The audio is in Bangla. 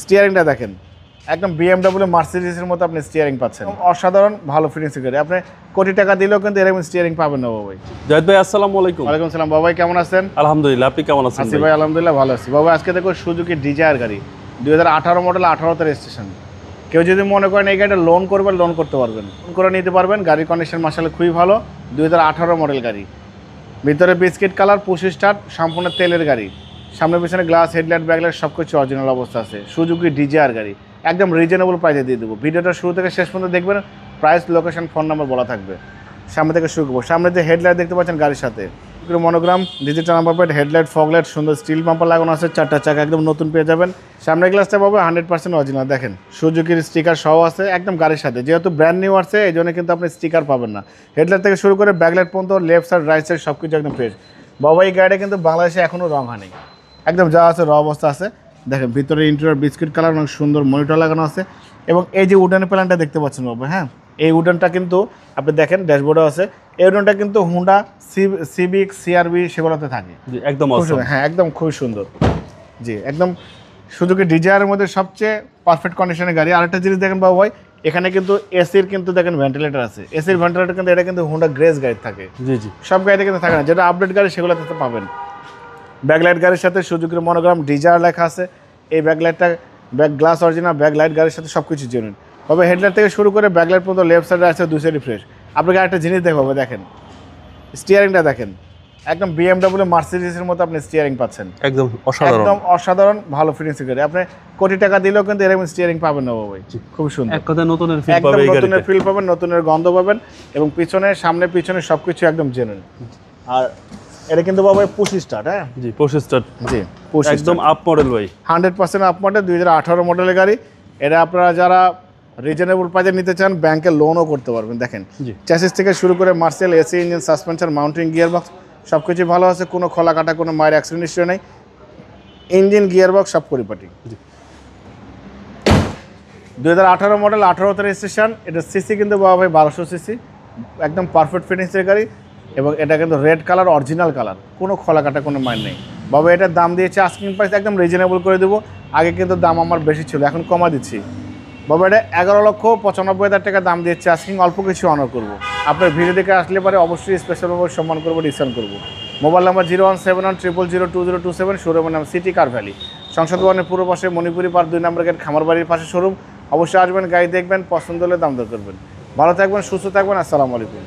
স্টিয়ারিংটা দেখেন, একদম বিএমডব্লিউ মার্সিডিজের মতো আপনি স্টিয়ারিং পাচ্ছেন। অসাধারণ ভালো ফিনিশিং গাড়ি, আপনি কোটি টাকা দিলেও কিন্তু এরকম স্টিয়ারিং পাবেন না বাবাই। জাহিদ ভাই আসসালামু আলাইকুম। ওয়ালাইকুম সালাম বাবাই, কেমন আছেন? আলহামদুলিল্লাহ, আপনি কেমন আছেন? আসি ভাই, আলহামদুলিল্লাহ ভালো আছি। বাবা আজকে দেখো সুজুকি ডিজায়ার গাড়ি 2018 মডেল, 18তে রেজিস্ট্রেশন। কেউ যদি মনে করেন এই গাড়িটা লোন করবেন, লোন করতে পারবেন, লোন করে নিতে পারবেন। গাড়ির কন্ডিশন মাশাআল্লাহ খুবই ভালো। 2018 মডেল গাড়ি, ভিতরে বিস্কিট কালার, পুশ স্টার্ট, সম্পূর্ণ তেলের গাড়ি। সামনে পিছনে গ্লাস, হেডলাইট, ব্যাকলাইট সব কিছু অরিজিনাল অবস্থা আছে। সুজুকি ডিজায়ার গাড়ি একদম রিজনেবল প্রাইসে দিয়ে দেবো। ভিডিওটা শুরু থেকে শেষ পর্যন্ত দেখবেন, প্রাইস, লোকেশন, ফোন নাম্বার বলা থাকবে। সামনে থেকে শুরু করবো। সামনে যে হেডলাইট দেখতে পাচ্ছেন গাড়ির সাথে monogram, digital number plate, headlight, fog light, সুন্দর স্টিল বাম্পার লাগানো আছে। 4টা চাকা একদম নতুন পেয়ে যাবেন। সামনের গ্লাসটা পাবে 100% অরিজিনাল। দেখেন সুজুকির স্টিকার সহ আছে একদম গাড়ির সাথে, যেহেতু ব্র্যান্ড নিউ আসছে এই জন্য কিন্তু আপনি স্টিকার পাবেন না। হেডলাইট থেকে শুরু করে ব্যাকলাইট পর্যন্ত, লেফট সাইড, রাইট সাইড সব কিছু একদম ফ্রেশ। বাবা এই গাড়িটা কিন্তু বাংলাদেশে এখনও রং হয়নি, একদম যা আছে র অবস্থা আছে। দেখেন ভিতরে ইন্টেরিয়র বিস্কিট কালার, অনেক সুন্দর মনিটর লাগানো আছে। এবং এই যে উডেন প্ল্যানটা দেখতে পাচ্ছেন বাবা, হ্যাঁ এই উডেনটা কিন্তু আপনি দেখেন ড্যাশবোর্ডও আছে। এই উডেনটা কিন্তু হুন্ডা সিভিক, সিআরবি সেগুলোতে থাকে একদম। হ্যাঁ একদম খুবই সুন্দর। জি একদম সুজুকি ডিজায়ারের মধ্যে সবচেয়ে পারফেক্ট কন্ডিশনের গাড়ি। আরেকটা জিনিস দেখেন বাবু ভাই, এখানে কিন্তু এসির কিন্তু দেখেন ভেন্টিলেটর আছে। এসির ভেন্টিলেটর কিন্তু এটা কিন্তু হুন্ডা গ্রেস গাড়ি থাকে। জি জি, সব গাড়িতে কিন্তু থাকে না, যেটা আপডেট গাড়ি সেগুলোতে পাবেন। ব্যাকলাইট গাড়ির সাথে সুজুকির মনোগ্রাম ডিজায়ার লেখা আছে। এই ব্যাকলাইটটা ব্যাক গ্লাস অরিজিনাল, ব্যাকলাইট গাড়ির সাথে সব কিছু জেনুইন। তবে হেডলাইট থেকে শুরু করে ব্যাকলাইট পর্যন্ত লেফট সাইডে আছে, দুই সাইডে ফ্রেশ। আপনাকে একটা জিনিস দেখাবো, দেখেন স্টিয়ারিংটা দেখেন, একদম বিএমডব্লিউ মার্সিডিজের মতো আপনি স্টিয়ারিং পাচ্ছেন। একদম অসাধারণ, একদম অসাধারণ ভালো ফিনিশিং গাড়ি। আপনি কোটি টাকা দিলেও কিন্তু এরকম স্টিয়ারিং পাবেন না বাবাই। খুব সুন্দর, এক কথায় নতুনের ফিল একদম পাবে এই গাড়িতে। নতুনের ফিল পাবেন, নতুনের গন্ধ পাবেন। এবং পিছনে, সামনে, পিছনে সবকিছু একদম জেনুইন। আর এটা কিন্তু বাবা পুশ স্টার্ট। হ্যাঁ জি, পুশ স্টার্ট। জি পুশ একদম আপ মডেল ভাই, 100% আপ মডেল, 2018 মডেলের গাড়ি। এটা আপনারা যারা রিজনেবল প্রাইসে নিতে চান, ব্যাংকে লোনও করতে পারবেন। দেখেন চ্যাসিস থেকে শুরু করে Marcel, AC engine, suspension, mounting, gearbox সব কিছু ভালো আছে। কোনো খোলা কাটা, কোনো মায়ের অ্যাক্সিডেন্ট হিস্ট্রি নেই। ইঞ্জিন, গিয়ারবক্স সব পরিপাটি। 2018 মডেল, 18তে রেজিস্ট্রেশন। এটা সিসি কিন্তু বাবা ভাই 1200 সিসি, একদম পারফেক্ট ফিনিশের গাড়ি। এবং এটা কিন্তু রেড কালার, অরিজিনাল কালার, কোনো খোলা কাটা, কোনো মাইন নেই। বাবা এটার দাম দিয়েছে আস্কিং প্রাইস একদম রিজনেবল করে দেবো। আগে কিন্তু দাম আমার বেশি ছিল, এখন কমা দিচ্ছি। বাবা এটা 11,95,000 টাকা দাম দিয়েছে আস্কিং, অল্প কিছু অনার করবো। আপনার ভিডিও দেখে আসলে পরে অবশ্যই স্পেশালভাবে সম্মান করবো, ডিসকাউন্ট করবো। মোবাইল নাম্বার 01710002027, শোরুমের নাম সিটি কার ভ্যালি, সংসদ ভবনের পূর্ব পাশে, মণিপুরি পার্ক 2 নম্বর গেট, খামার বাড়ির পাশে শোরুম। অবশ্যই আসবেন, গাড়ি দেখবেন, পছন্দ হলে দাম দর করবেন। ভালো থাকবেন, সুস্থ থাকবেন। আসসালামু আলাইকুম।